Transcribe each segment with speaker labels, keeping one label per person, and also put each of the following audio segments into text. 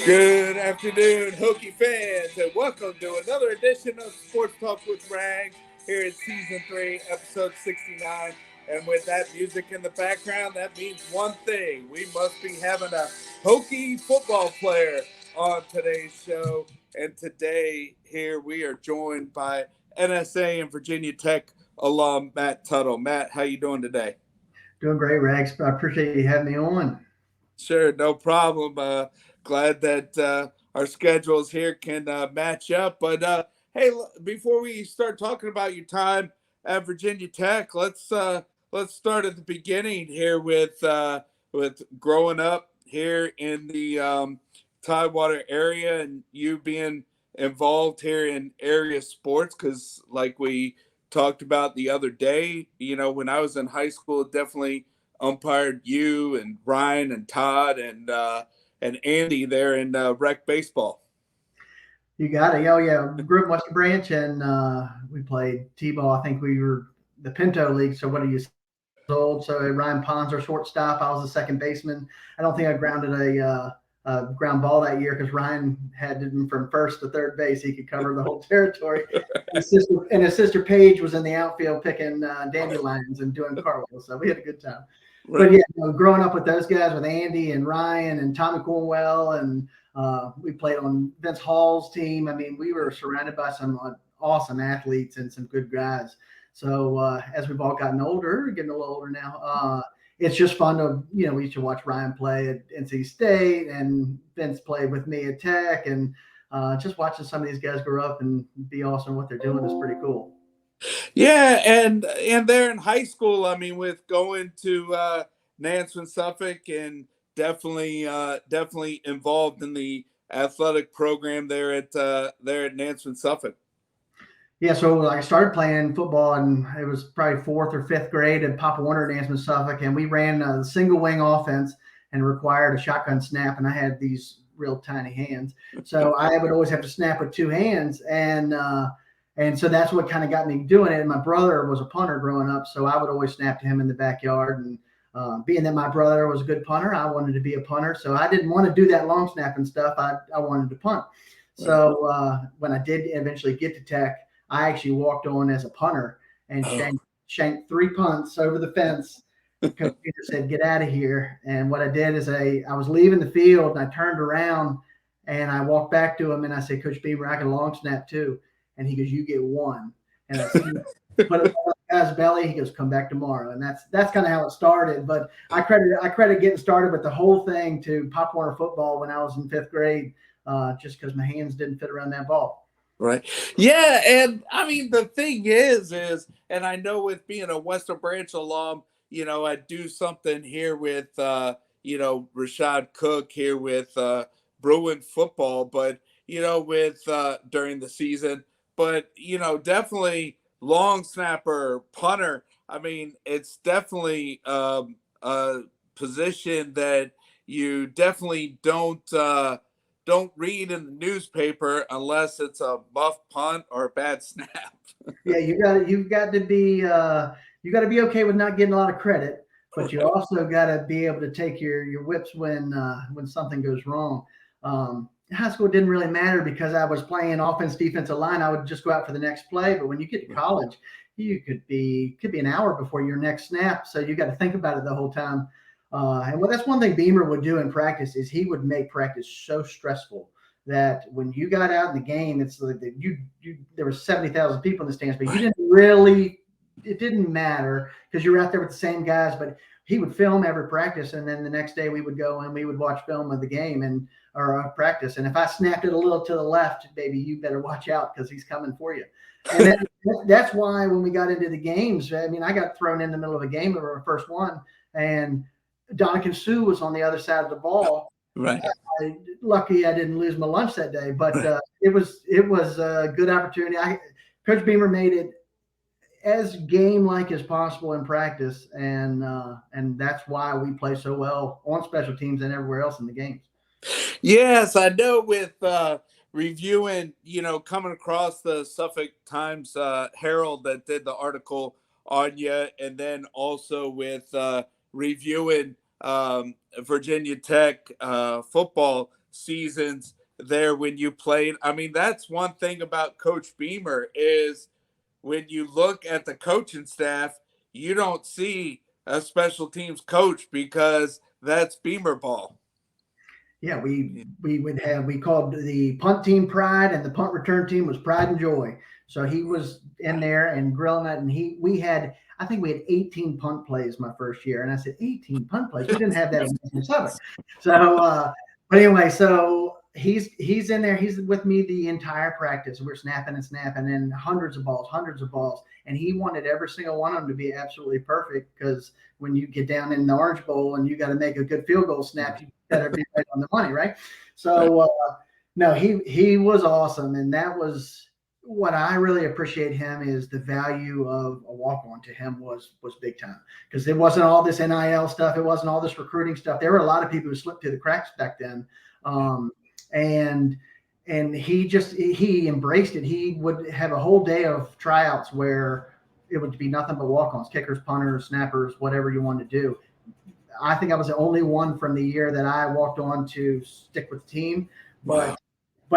Speaker 1: Good afternoon, Hokie fans, and welcome to another edition of Sports Talk with Rags here in Season 3, Episode 69. And with that music in the background, that means one thing. We must be having a Hokie football player on today's show. And today, here we are joined by NSA and Virginia Tech alum Matt Tuttle. Matt, how you doing today?
Speaker 2: Doing great, Rags. I appreciate you having me on.
Speaker 1: Sure, no problem. Glad that our schedules here can match up. But hey, before we start talking about your time at Virginia Tech, let's start at the beginning here with growing up here in the Tidewater area and you being involved here in area sports. Because like we talked about the other day, when I was in high school, definitely umpired you and Ryan and Todd and Andy there in rec baseball.
Speaker 2: You got it. Oh, yeah. Grew up in Western Branch, and we played T-ball. I think we were the Pinto League. So, what are you, 6 years old? So, Ryan Pons, our shortstop. I was the second baseman. I don't think I grounded a ground ball that year because Ryan had it from first to third base. He could cover the whole territory. His sister Paige was in the outfield picking dandelions and doing cartwheels. So, we had a good time. But
Speaker 1: Right.
Speaker 2: yeah, growing up with those guys, with Andy and Ryan and Tommy Cornwell, and we played on Vince Hall's team. I mean, we were surrounded by some awesome athletes and some good guys. So as we've all gotten older, getting a little older now, it's just fun to, we used to watch Ryan play at NC State and Vince played with me at Tech, and just watching some of these guys grow up and be awesome what they're doing is pretty cool.
Speaker 1: Yeah, and there in high school, I mean, with going to Nance and Suffolk, and definitely involved in the athletic program there at Nance and Suffolk.
Speaker 2: Yeah, so like, I started playing football, and it was probably fourth or fifth grade at Papa Warner Dance in Suffolk, and we ran a single wing offense and required a shotgun snap, and I had these real tiny hands, so I would always have to snap with two hands, and so that's what kind of got me doing it. And my brother was a punter growing up, so I would always snap to him in the backyard, and being that my brother was a good punter, I wanted to be a punter, so I didn't want to do that long snapping stuff. I wanted to punt.
Speaker 1: Right.
Speaker 2: So when I did eventually get to Tech, I actually walked on as a punter and
Speaker 1: Oh.
Speaker 2: shanked three punts over the fence. Coach Peter said, "Get out of here." And what I did is I was leaving the field, and I turned around and I walked back to him and I said, "Coach Beaver, I can long snap too." And he goes, "You get one." And I put it on the guy's belly. He goes, "Come back tomorrow." And that's kind of how it started. But I credit getting started with the whole thing to Pop Warner football when I was in fifth grade, just because my hands didn't fit around that ball.
Speaker 1: Right. Yeah, and I mean the thing is, and I know with being a Western Branch alum, I do something here with Rashad Cook here with Bruin football, but with during the season, but definitely long snapper, punter. I mean, it's definitely a position that you definitely don't read in the newspaper unless it's a buff punt or a bad snap.
Speaker 2: Yeah, you got to be okay with not getting a lot of credit, but you also got to be able to take your whips when something goes wrong. High school didn't really matter because I was playing offense, defensive line. I would just go out for the next play. But when you get to college, you could be an hour before your next snap, so you got to think about it the whole time. And well, that's one thing Beamer would do in practice is he would make practice so stressful that when you got out in the game, it's like that you there were 70,000 people in the stands, but you didn't really. It didn't matter because you were out there with the same guys. But he would film every practice, and then the next day we would go and we would watch film of the game and or practice. And if I snapped it a little to the left, baby, you better watch out because he's coming for you. And that's why when we got into the games, I mean, I got thrown in the middle of a game of our first one, and Donovan Sue was on the other side of the ball.
Speaker 1: Right.
Speaker 2: Lucky I didn't lose my lunch that day, but it was a good opportunity. Coach Beamer made it as game like as possible in practice, and that's why we play so well on special teams and everywhere else in the games.
Speaker 1: Yes, I know with reviewing, coming across the Suffolk Times Herald that did the article on you, and then also with reviewing Virginia Tech football seasons there when you played. I mean, that's one thing about Coach Beamer is when you look at the coaching staff, you don't see a special teams coach because that's Beamer ball.
Speaker 2: Yeah, we called the punt team Pride, and the punt return team was Pride and Joy. So he was in there and grilling it, and we had, I think we had 18 punt plays my first year, and I said 18 punt plays. We didn't have that in Southern. So, but anyway, so he's in there. He's with me the entire practice. We're snapping and snapping, and hundreds of balls, and he wanted every single one of them to be absolutely perfect because when you get down in the Orange Bowl and you got to make a good field goal snap, you better be right on the money, right? So no, he was awesome, and that was what I really appreciate him is the value of a walk-on to him was big time because it wasn't all this NIL stuff, it wasn't all this recruiting stuff. There were a lot of people who slipped through the cracks back then, and he embraced it. He would have a whole day of tryouts where it would be nothing but walk-ons, kickers, punters, snappers, whatever you want to do. I think I was the only one from the year that I walked on to stick with the team, but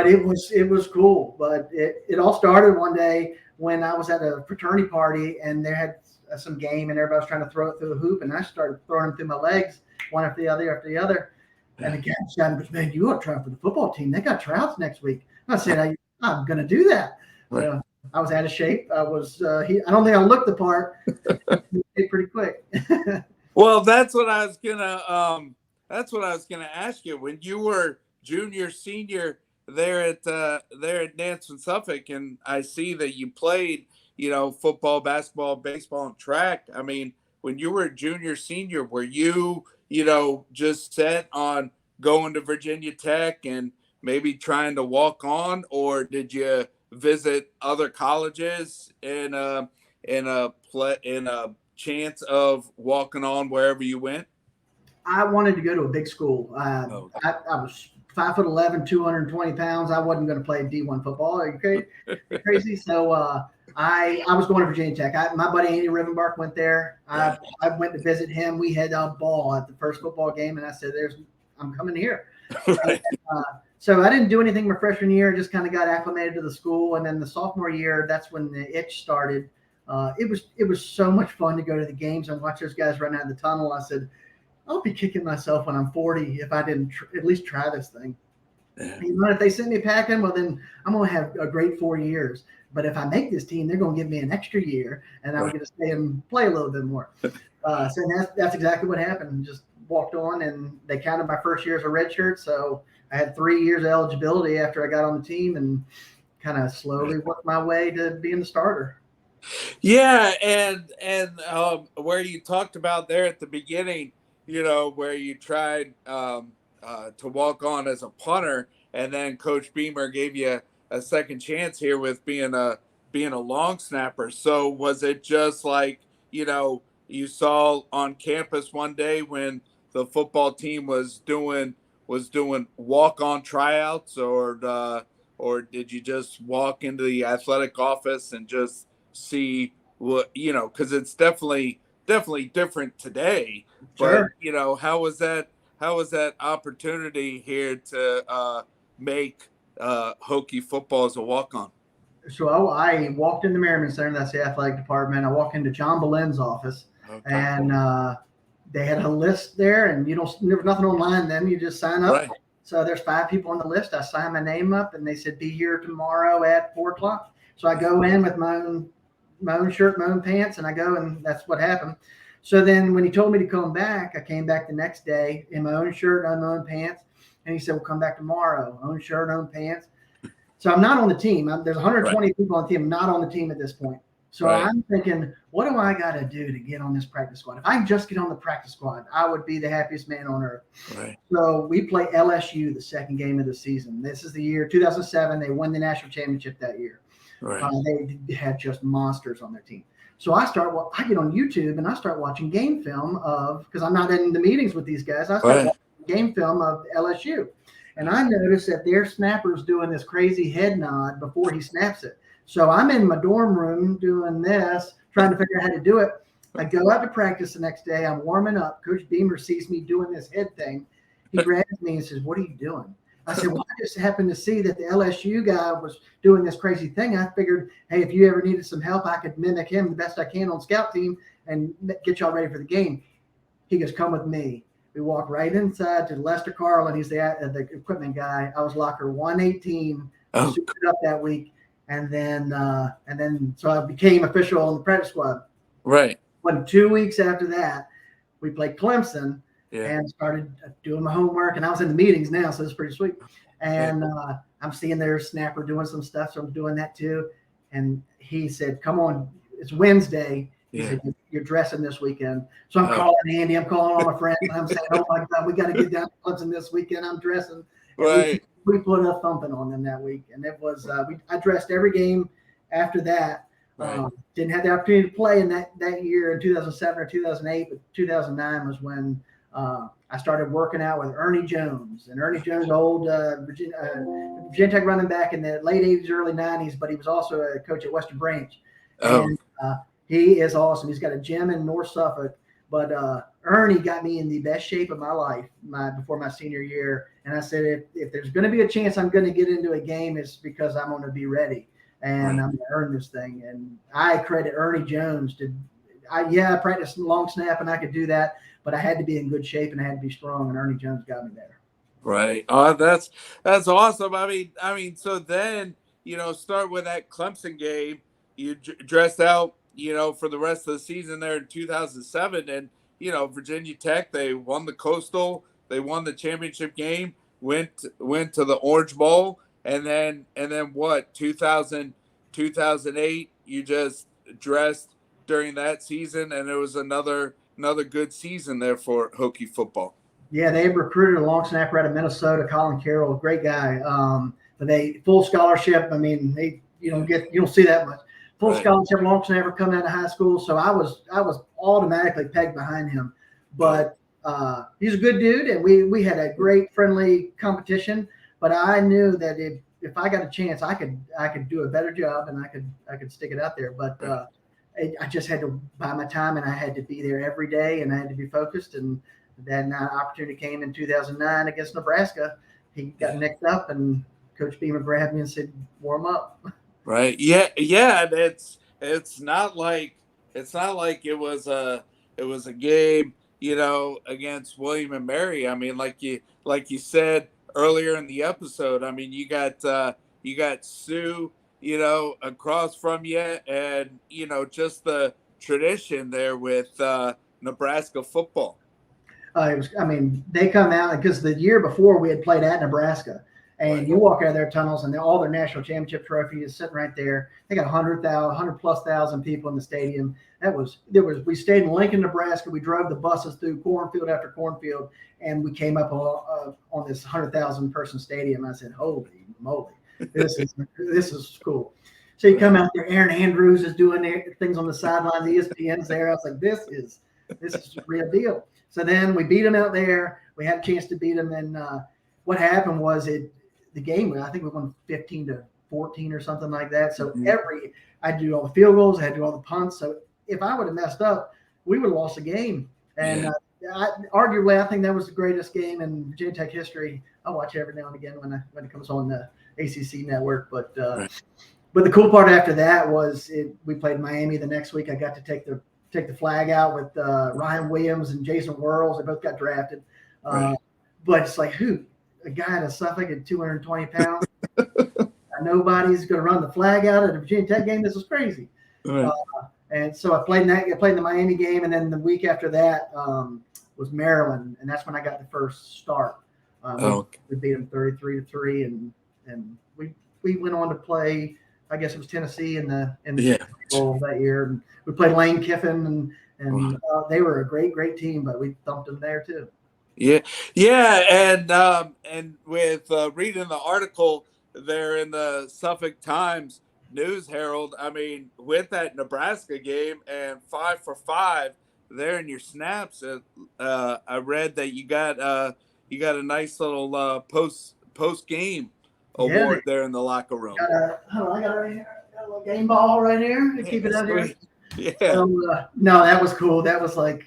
Speaker 2: it was cool. But it all started one day when I was at a fraternity party and they had some game and everybody was trying to throw it through the hoop, and I started throwing them through my legs, one after the other. And the guy shouted, "Man, you are trying for the football team. They got tryouts next week." I said, "I'm going to do that." Right. I was out of shape. I was. I don't think I looked the part. Pretty quick.
Speaker 1: Well, that's what I was gonna ask you. When you were junior, senior there at Nance and Suffolk, and I see that you played, football, basketball, baseball, and track. I mean, when you were a junior, senior, were you, just set on going to Virginia Tech and maybe trying to walk on, or did you visit other colleges in a chance of walking on wherever you went?
Speaker 2: I wanted to go to a big school. I was 5'11", 220 pounds. I wasn't going to play D1 football. Are you crazy? So I was going to Virginia Tech. My buddy Andy Rivenbark went there. I went to visit him. We had a ball at the first football game, and I said, I'm coming here. Right. And, so I didn't do anything my freshman year. Just kind of got acclimated to the school, and then the sophomore year, that's when the itch started. It was so much fun to go to the games and watch those guys run out of the tunnel. I said, I'll be kicking myself when I'm 40 if I didn't at least try this thing. Yeah. If they send me packing, well, then I'm going to have a great 4 years. But if I make this team, they're going to give me an extra year, and I'm going to stay and play a little bit more. So that's exactly what happened. Just walked on, and they counted my first year as a redshirt. So I had 3 years of eligibility after I got on the team and kind of slowly worked my way to being the starter.
Speaker 1: Yeah, and where you talked about there at the beginning, where you tried to walk on as a punter, and then Coach Beamer gave you a second chance here with being a long snapper. So was it just like, you saw on campus one day when the football team was doing walk-on tryouts, or did you just walk into the athletic office and just see what, because it's definitely different today.
Speaker 2: Sure.
Speaker 1: But how was that opportunity here to make Hokie football as a walk-on?
Speaker 2: So I walked into Merriman Center, that's the athletic department. I walked into John Boleyn's office, and they had a list there, and there was nothing online then. You just sign up. Right. So there's 5 people on the list. I signed my name up, and they said, be here tomorrow at 4:00. So I go in with my own shirt, my own pants, and I go, and that's what happened. So then when he told me to come back, I came back the next day in my own shirt and my own pants. And he said, well, come back tomorrow, own shirt, own pants. So I'm not on the team. There's 120 people on the team. I'm not on the team at this point. So I'm thinking, what do I got to do to get on this practice squad? If I can just get on the practice squad, I would be the happiest man on earth. Right. So we play LSU the second game of the season. This is the year 2007. They won the national championship that year. Right. They had just monsters on their team. So I get on YouTube and I start watching game film because I'm not in the meetings with these guys. I start watching game film of LSU. And I noticed that their snapper's doing this crazy head nod before he snaps it. So I'm in my dorm room doing this, trying to figure out how to do it. I go out to practice the next day. I'm warming up. Coach Beamer sees me doing this head thing. He grabs me and says, what are you doing? I said, well, I just happened to see that the LSU guy was doing this crazy thing. I figured, hey, if you ever needed some help, I could mimic him the best I can on scout team and get y'all ready for the game. He goes, come with me. We walked right inside to Lester Carlin. He's the equipment guy. I was locker 118. I suited up that week. And then so I became official on the practice squad.
Speaker 1: Right.
Speaker 2: When 2 weeks after that, we played Clemson.
Speaker 1: Yeah.
Speaker 2: And started doing my homework, and I was in the meetings now, so it's pretty sweet. And I'm seeing their snapper doing some stuff, so I'm doing that too. And he said, "Come on, it's Wednesday." He said, "You're dressing this weekend." So I'm calling Andy, I'm calling all my friends, and I'm saying, "Oh my God, we got to get down to Clemson this weekend. I'm dressing."
Speaker 1: Right.
Speaker 2: We put a thumping on them that week, and it was I dressed every game after that.
Speaker 1: Right.
Speaker 2: Didn't have the opportunity to play in that year in 2007 or 2008, but 2009 was when. I started working out with Ernie Jones, and Ernie Jones, old Virginia Tech running back in the late 80s, early 90s, but he was also a coach at Western Branch. And he is awesome. He's got a gym in North Suffolk, but Ernie got me in the best shape of my life before my senior year. And I said, if there's going to be a chance I'm going to get into a game, it's because I'm going to be ready, and I'm going to earn this thing. And I credit Ernie Jones I practiced long snap, and I could do that. But I had to be in good shape and I had to be strong, and Ernie Jones got me there.
Speaker 1: Right. Oh, that's awesome. I mean, so then, start with that Clemson game. You dressed out, for the rest of the season there in 2007, and Virginia Tech, they won the Coastal, they won the championship game, went to the Orange Bowl, and then what? 2008, you just dressed during that season, and it was another good season there for Hokie football.
Speaker 2: Yeah, they recruited a long snapper out of Minnesota, Colin Carroll, great guy. But they full scholarship. I mean, you don't see that much full scholarship long snapper coming out of high school. So I was automatically pegged behind him. But he's a good dude, and we had a great friendly competition. But I knew that if I got a chance, I could do a better job, and I could stick it out there. But I just had to buy my time, and I had to be there every day, and I had to be focused. And then opportunity came in 2009 against Nebraska. He got nicked up, and Coach Beamer grabbed me and said, "Warm up."
Speaker 1: Right. Yeah. Yeah. It's not like it was a game, against William and Mary. I mean, like you said earlier in the episode. I mean, you got Sue, across from you, and just the tradition there with Nebraska football.
Speaker 2: They come out because the year before we had played at Nebraska, and you walk out of their tunnels, and all their national championship trophy is sitting right there. They got 100,000 people in the stadium. We stayed in Lincoln, Nebraska. We drove the buses through cornfield after cornfield, and we came up on this 100,000 person stadium. I said, "Holy moly, this is cool." So you come out there. Aaron Andrews is doing things on the sideline. The ESPN's there. I was like, "This is a real deal." So then we beat them out there. We had a chance to beat them, and what happened was the game. I think we won 15-14 or something like that. So I had to do all the field goals. I had to do all the punts. So if I would have messed up, we would have lost the game. And arguably, I think that was the greatest game in Virginia Tech history. I watch every now and again when it comes on the ACC network. But the cool part after that was we played Miami the next week. I got to take the flag out with Ryan Williams and Jason Whirls. They both got drafted. But it's like, a guy in Suffolk at 220 pounds. Nobody's going to run the flag out at a Virginia Tech game. This is crazy. Right. And so I played in the Miami game, and then the week after that was Maryland, and that's when I got the first start. We beat them 33-3, and we went on to play. I guess it was Tennessee in the bowl that year. And we played Lane Kiffin, and they were a great team, but we thumped them there too.
Speaker 1: And with reading the article there in the Suffolk Times News Herald, I mean, with that Nebraska game and 5 for 5 there in your snaps, I read that you got a nice little post game award there in the locker room.
Speaker 2: I got it right here. Got a little game ball right here to keep it out here.
Speaker 1: Yeah.
Speaker 2: No, that was cool. That was like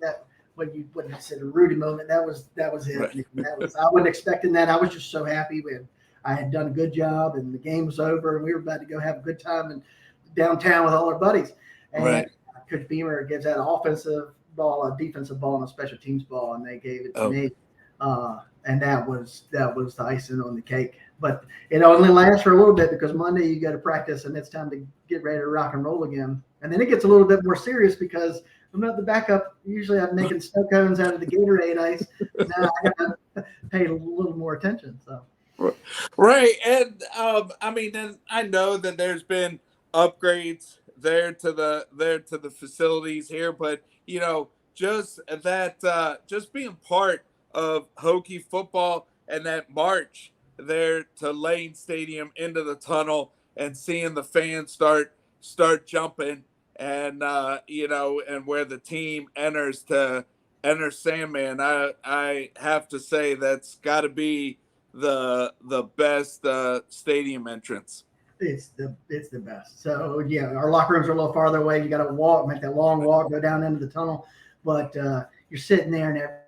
Speaker 2: that. when you said a Rudy moment, that was it.
Speaker 1: Right.
Speaker 2: I wasn't expecting that. I was just so happy when I had done a good job and the game was over and we were about to go have a good time in downtown with all our buddies. And
Speaker 1: Right.
Speaker 2: Coach Beamer gives that offensive ball, a defensive ball, and a special teams ball, and they gave it to
Speaker 1: Oh,
Speaker 2: me. And that was the icing on the cake. But it only lasts for a little bit because Monday you go to practice and it's time to get ready to rock and roll again. And then it gets a little bit more serious because I'm not the backup. Usually I'm making snow cones out of the Gatorade ice. Now I got to pay a little more attention. So.
Speaker 1: right. And I mean, and I know that there's been upgrades there to the facilities here, but just that just being part of Hokie football and that march there to Lane Stadium into the tunnel and seeing the fans start jumping and and where the team enter Sandman, I have to say that's got to be the best stadium entrance.
Speaker 2: It's the best. So yeah, our locker rooms are a little farther away. You got to walk, make that long walk, go down into the tunnel. But you're sitting there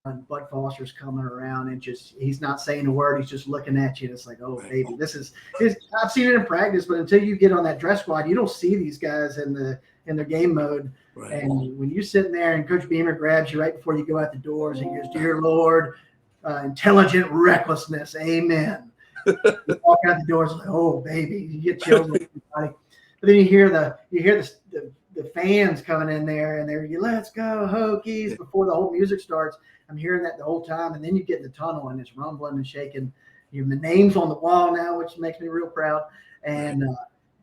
Speaker 2: and Bud Foster's coming around and he's not saying a word. He's just looking at you. And it's like, oh baby, this is. I've seen it in practice, but until you get on that dress squad, you don't see these guys in their game mode. Right. And when you're sitting there and Coach Beamer grabs you right before you go out the doors and he goes, "Dear Lord, intelligent recklessness, amen." You walk out the doors like, oh baby, you get chills. But then you hear the fans coming in there and they're let's go Hokies before the whole music starts. I'm hearing that the whole time, and then you get in the tunnel and it's rumbling and shaking. Your name's on the wall now, which makes me real proud. And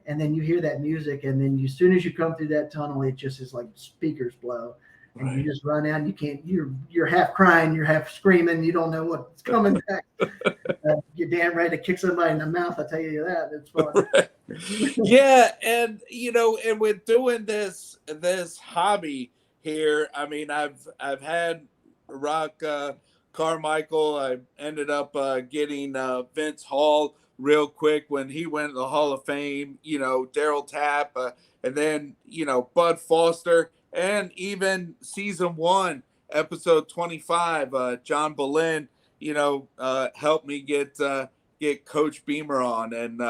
Speaker 2: then you hear that music, and then as soon as you come through that tunnel, it just is like speakers blow. And you just run out and you can't, you're half crying, you're half screaming, you don't know what's coming back. You're damn ready to kick somebody in the mouth, I tell you that. It's fun.
Speaker 1: Right. Yeah, and and with doing this hobby here, I mean I've had Rock Carmichael. I ended up getting Vince Hall real quick when he went to the Hall of Fame, Daryl Tapp, and then Bud Foster. And even season 1, episode 25, John Boleyn, helped me get Coach Beamer on, and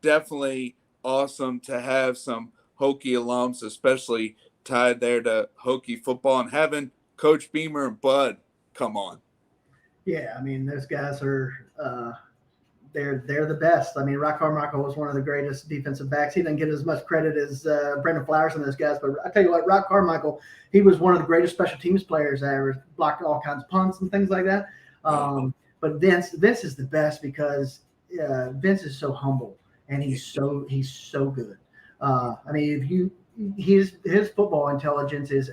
Speaker 1: definitely awesome to have some Hokie alums, especially tied there to Hokie football, and having Coach Beamer and Bud come on.
Speaker 2: Yeah, I mean those guys are. They're the best. I mean, Rock Carmichael was one of the greatest defensive backs. He didn't get as much credit as Brendan Flowers and those guys, but I tell you what, Rock Carmichael, he was one of the greatest special teams players I ever blocked all kinds of punts and things like that. But Vince is the best because Vince is so humble and he's so good. I mean, his football intelligence is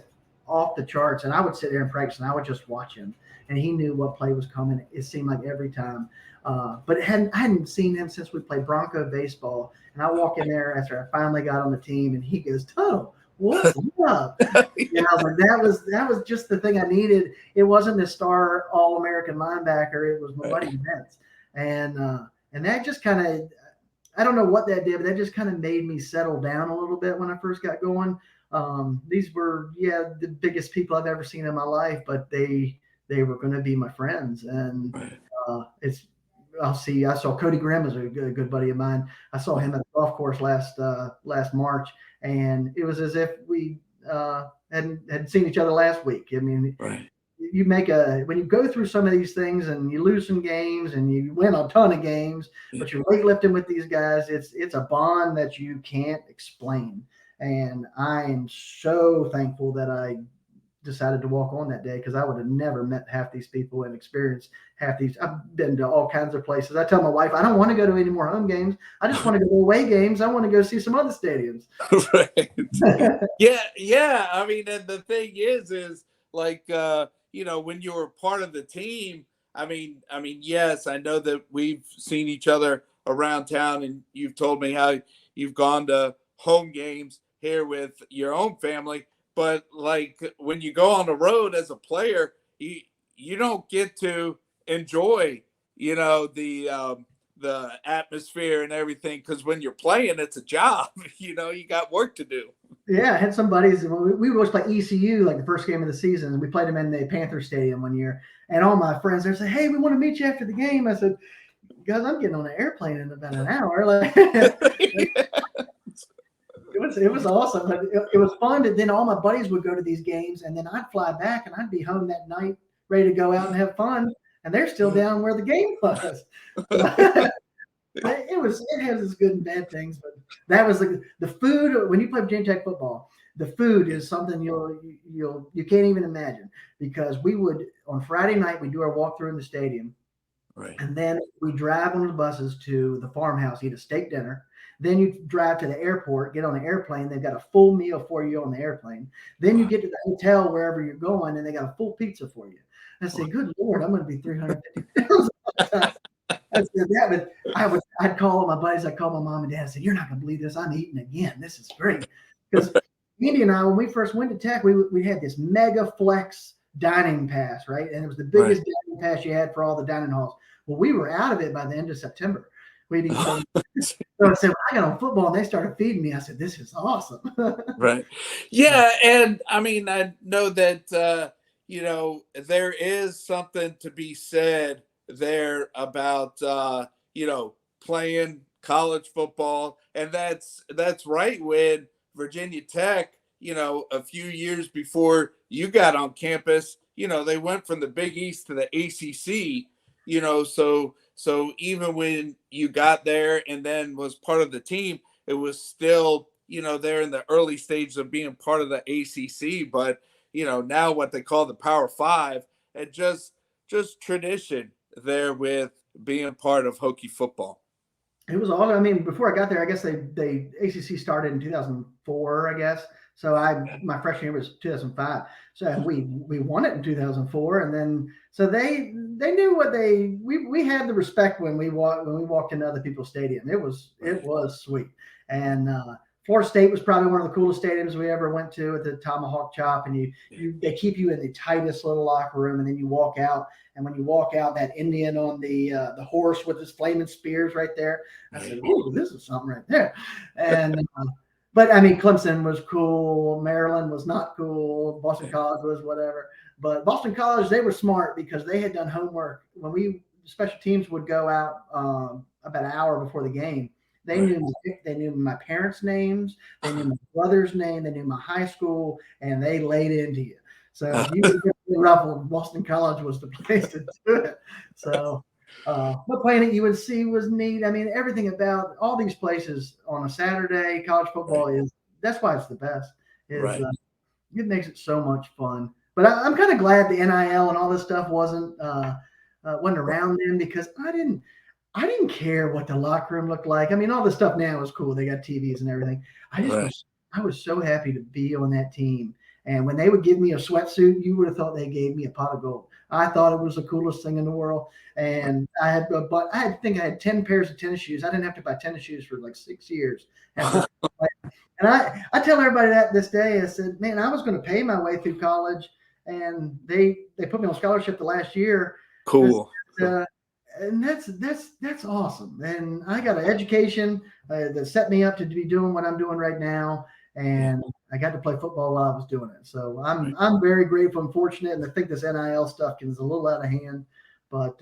Speaker 2: off the charts, and I would sit there and practice and I would just watch him, and he knew what play was coming. It seemed like every time. But I hadn't seen him since we played Bronco baseball. And I walk in there after I finally got on the team, and he goes, "Tuttle, what's up?" And I was like, that was just the thing I needed. It wasn't the star All-American linebacker. It was my buddy Vince. And that just kind of, I don't know what that did, but that just kind of made me settle down a little bit when I first got going. These were, the biggest people I've ever seen in my life, but they were going to be my friends. And I saw Cody Grimm as a good buddy of mine. I saw him at the golf course last March, and it was as if we hadn't seen each other last week. I mean, you when you go through some of these things and you lose some games and you win a ton of games, but you're weightlifting with these guys, it's a bond that you can't explain. And I am so thankful that I decided to walk on that day, because I would have never met half these people and experienced half these. I've been to all kinds of places. I tell my wife, I don't want to go to any more home games. I just want to go to away games. I want to go see some other stadiums.
Speaker 1: Right. Yeah. I mean, and the thing is like, when you were part of the team, I mean, yes, I know that we've seen each other around town, and you've told me how you've gone to home games here with your own family. But like when you go on the road as a player, you don't get to enjoy, the the atmosphere and everything. Because when you're playing, it's a job. You know, you got work to do.
Speaker 2: Yeah, I had some buddies. We would always play ECU like the first game of the season. We played them in the Panther Stadium one year, and all my friends there said, "Hey, we want to meet you after the game." I said, "Guys, I'm getting on an airplane in about an hour." Like, it was awesome, but it was fun. And then all my buddies would go to these games, and then I'd fly back, and I'd be home that night, ready to go out and have fun, and they're still down where the game was. So, it has its good and bad things, but that was the food when you play Virginia Tech football. The food is something you can't even imagine, because we would on Friday night we do our walkthrough in the stadium,
Speaker 1: Right.
Speaker 2: and then we drive on the buses to the farmhouse, eat a steak dinner. Then you drive to the airport, get on the airplane. They've got a full meal for you on the airplane. Then you get to the hotel wherever you're going, and they got a full pizza for you. I say, good Lord, I'm going to be 350 pounds all the time. I said that, but I'd call all my buddies. I'd call my mom and dad. I said, "You're not going to believe this. I'm eating again. This is great." Because Andy and I, when we first went to Tech, we had this mega flex dining pass, right? And it was the biggest dining pass you had for all the dining halls. Well, we were out of it by the end of September. We'd eat so I said, when I got on football and they started feeding me, I said, "This is awesome."
Speaker 1: Right. Yeah, and I mean, I know that you know, there is something to be said there about you know, playing college football, and that's right when Virginia Tech, you know, a few years before you got on campus, you know, they went from the Big East to the ACC, you know, so even when you got there and then was part of the team, it was still, you know, they're in the early stages of being part of the ACC, but you know, now what they call the Power Five, and just tradition there with being part of Hokie football.
Speaker 2: It was all. I mean, before I got there, I guess they ACC started in 2004, I guess. So my freshman year was 2005. So we won it in 2004, and then so they knew what we had the respect when we walked into other people's stadium. It was sweet, and Florida State was probably one of the coolest stadiums we ever went to at the Tomahawk Chop, and they keep you in the tightest little locker room, and then you walk out. And when you walk out, that Indian on the horse with his flaming spears right there, I said, "Ooh, this is something right there." And but I mean, Clemson was cool. Maryland was not cool. Boston College was whatever. But Boston College, they were smart because they had done homework. When special teams would go out about an hour before the game, they knew my parents' names, they knew my brother's name, they knew my high school, and they laid into you. So if you were getting ruffled, Boston College was the place to do it. So, but playing at UNC was neat. I mean, everything about all these places on a Saturday, college football that's why it's the best. It makes it so much fun. But I'm kind of glad the NIL and all this stuff wasn't around then, because I didn't care what the locker room looked like. I mean, all the stuff now is cool. They got TVs and everything. I was so happy to be on that team. And when they would give me a sweatsuit, you would have thought they gave me a pot of gold. I thought it was the coolest thing in the world. And I think I had 10 pairs of tennis shoes. I didn't have to buy tennis shoes for like 6 years. And I tell everybody that this day, I said, man, I was going to pay my way through college, and they put me on scholarship the last year.
Speaker 1: Cool.
Speaker 2: And that's awesome. And I got an education that set me up to be doing what I'm doing right now. And I got to play football while I was doing it. So I'm very grateful and fortunate. And I think this NIL stuff is a little out of hand. But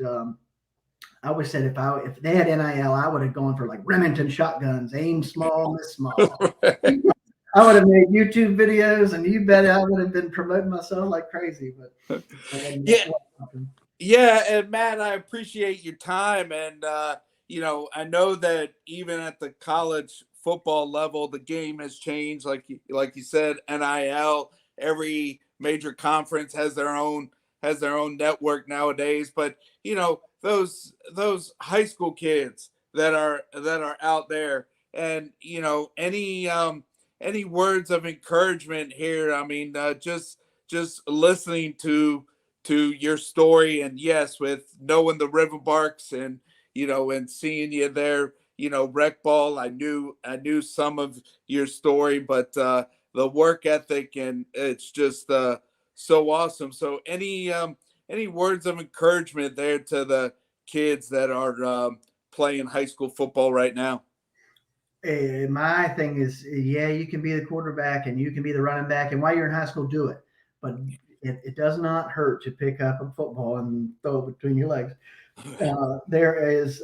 Speaker 2: I always said if they had NIL, I would have gone for like Remington shotguns, aim small, miss small. I would have made YouTube videos, and you bet I would have been promoting myself like crazy. But
Speaker 1: yeah, and Matt, I appreciate your time, and you know, I know that even at the college football level, the game has changed. Like you said, NIL. Every major conference has their own network nowadays. But you know, those high school kids that are out there, and you know, any words of encouragement here? I mean, just listening to your story, and yes, with knowing the Riverbarks, and you know, and seeing you there, you know, rec ball, I knew some of your story, but the work ethic, and it's just so awesome. So any words of encouragement there to the kids that are playing high school football right now?
Speaker 2: My thing is, yeah, you can be the quarterback and you can be the running back, and while you're in high school, do it. But it does not hurt to pick up a football and throw it between your legs. There is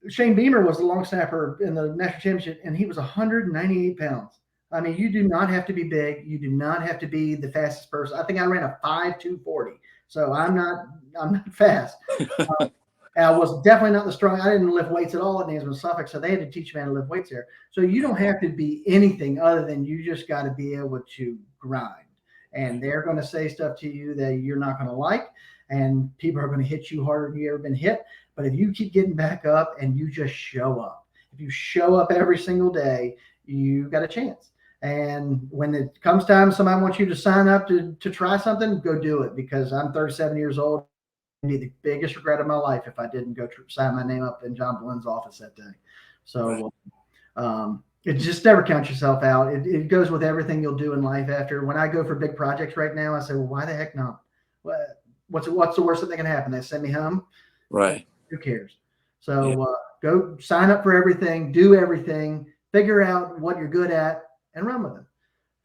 Speaker 2: Shane Beamer was the long snapper in the national championship, and he was 198 pounds. I mean, you do not have to be big. You do not have to be the fastest person. I think I ran a 5.240, so I'm not fast. I was definitely not the strong. I didn't lift weights at all at Nazareth Suffolk, so they had to teach me how to lift weights there. So you don't have to be anything other than you just got to be able to grind. And they're going to say stuff to you that you're not going to like, and people are going to hit you harder than you ever been hit. But if you keep getting back up and you just show up, if you show up every single day, you got a chance. And when it comes time, somebody wants you to sign up to try something, go do it, because I'm 37 years old. Be the biggest regret of my life if I didn't go sign my name up in John Bolen's office that day. So it just never count yourself out. It goes with everything you'll do in life after. When I go for big projects right now, I say, well, why the heck not? What's the worst that can happen? They send me home.
Speaker 1: Right.
Speaker 2: Who cares? So go sign up for everything, do everything, figure out what you're good at, and run with it.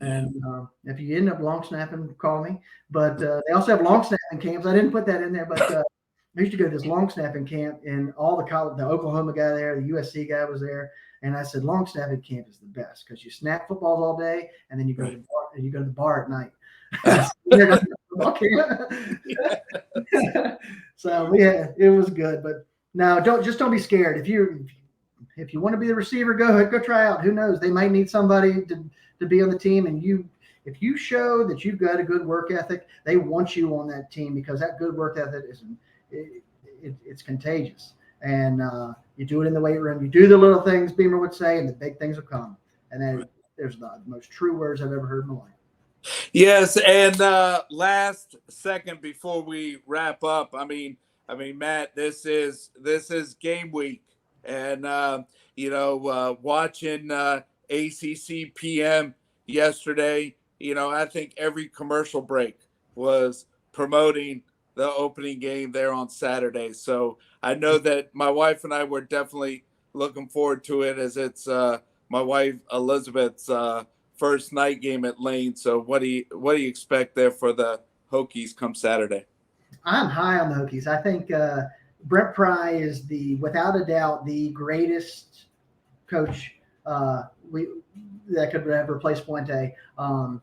Speaker 2: And if you end up long snapping, call me. But they also have long snapping camps. I didn't put that in there, but I used to go to this long snapping camp, and all the college, the Oklahoma guy there, the USC guy was there, and I said long snapping camp is the best because you snap footballs all day, and then you go to the bar, and you go to the bar at night. So yeah, it was good. But no, don't be scared. If you want to be the receiver, go try out. Who knows? They might need somebody to be on the team, and if you show that you've got a good work ethic, they want you on that team because that good work ethic it's contagious. And you do it in the weight room. You do the little things Beamer would say, and the big things will come. And then there's the most true words I've ever heard in my life.
Speaker 1: Yes, and last second before we wrap up, I mean, Matt, this is game week, and watching ACC PM yesterday, I think every commercial break was promoting the opening game there on Saturday. So I know that my wife and I were definitely looking forward to it, as it's my wife Elizabeth's first night game at Lane. So what do you expect there for the Hokies come Saturday?
Speaker 2: I'm high on the Hokies. I think Brent Pry is without a doubt the greatest coach that could have replaced Fuente. When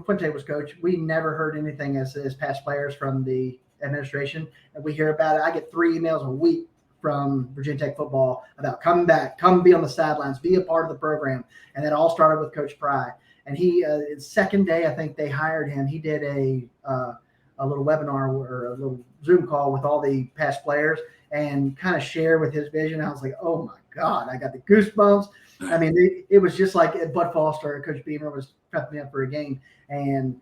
Speaker 2: Fuente was coach, we never heard anything as past players from the administration, and we hear about it. I get 3 emails a week from Virginia Tech football about coming back, come be on the sidelines, be a part of the program. And that all started with Coach Pry. And he, second day, I think they hired him. He did a little webinar or a little Zoom call with all the past players and kind of share with his vision. I was like, oh my God, I got the goosebumps. I mean, it was just like Bud Foster, Coach Beamer was prepping me up for a game. And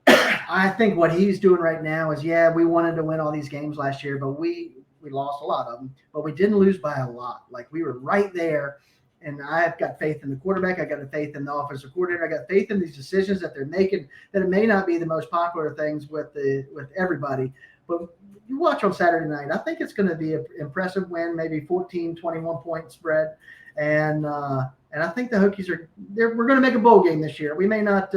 Speaker 2: I think what he's doing right now is, we wanted to win all these games last year, but we lost a lot of them, but we didn't lose by a lot. Like, we were right there, and I've got faith in the quarterback. I got faith in the offensive coordinator. I got faith in these decisions that they're making, that it may not be the most popular things with everybody, but you watch on Saturday night, I think it's going to be an impressive win, maybe 14, 21 point spread. And I think the Hokies we're going to make a bowl game this year. We may not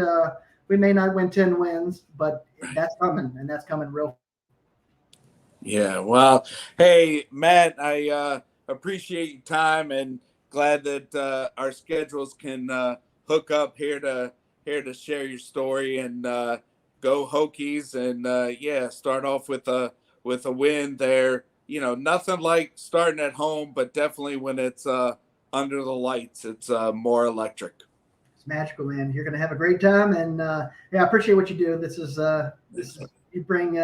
Speaker 2: win 10 wins, but that's coming, and that's coming real.
Speaker 1: Yeah, well, hey, Matt, I appreciate your time, and glad that our schedules can hook up here to share your story, and go Hokies, and start off with a win there. Nothing like starting at home, but definitely when it's under the lights, it's more electric.
Speaker 2: It's magical, man. You're going to have a great time, and I appreciate what you do. This is you bring.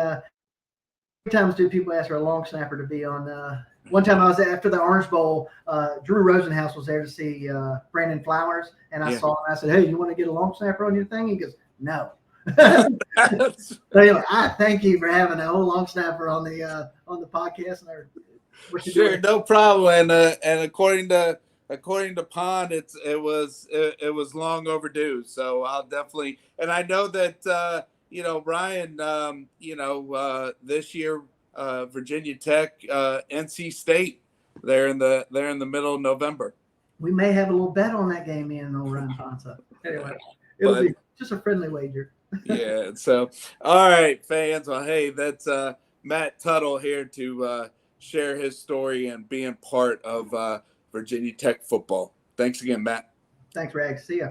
Speaker 2: Times do people ask for a long snapper to be on? One time I was after the Orange Bowl. Drew Rosenhaus was there to see Brandon Flowers, and I saw him. I said, "Hey, you want to get a long snapper on your thing?" He goes, "No." So anyway, I thank you for having a whole long snapper on the podcast.
Speaker 1: Sure, no problem. And according to Pond, it was long overdue. So I'll definitely, and I know that Ryan, this year Virginia Tech, NC State there in the middle of November.
Speaker 2: We may have a little bet on that game in old Ryan Ponsa. Anyway, it'll
Speaker 1: But
Speaker 2: be just a friendly wager.
Speaker 1: yeah, so all right, fans. Well, hey, that's Matt Tuttle here to share his story and being part of Virginia Tech football. Thanks again, Matt.
Speaker 2: Thanks, Rag. See ya.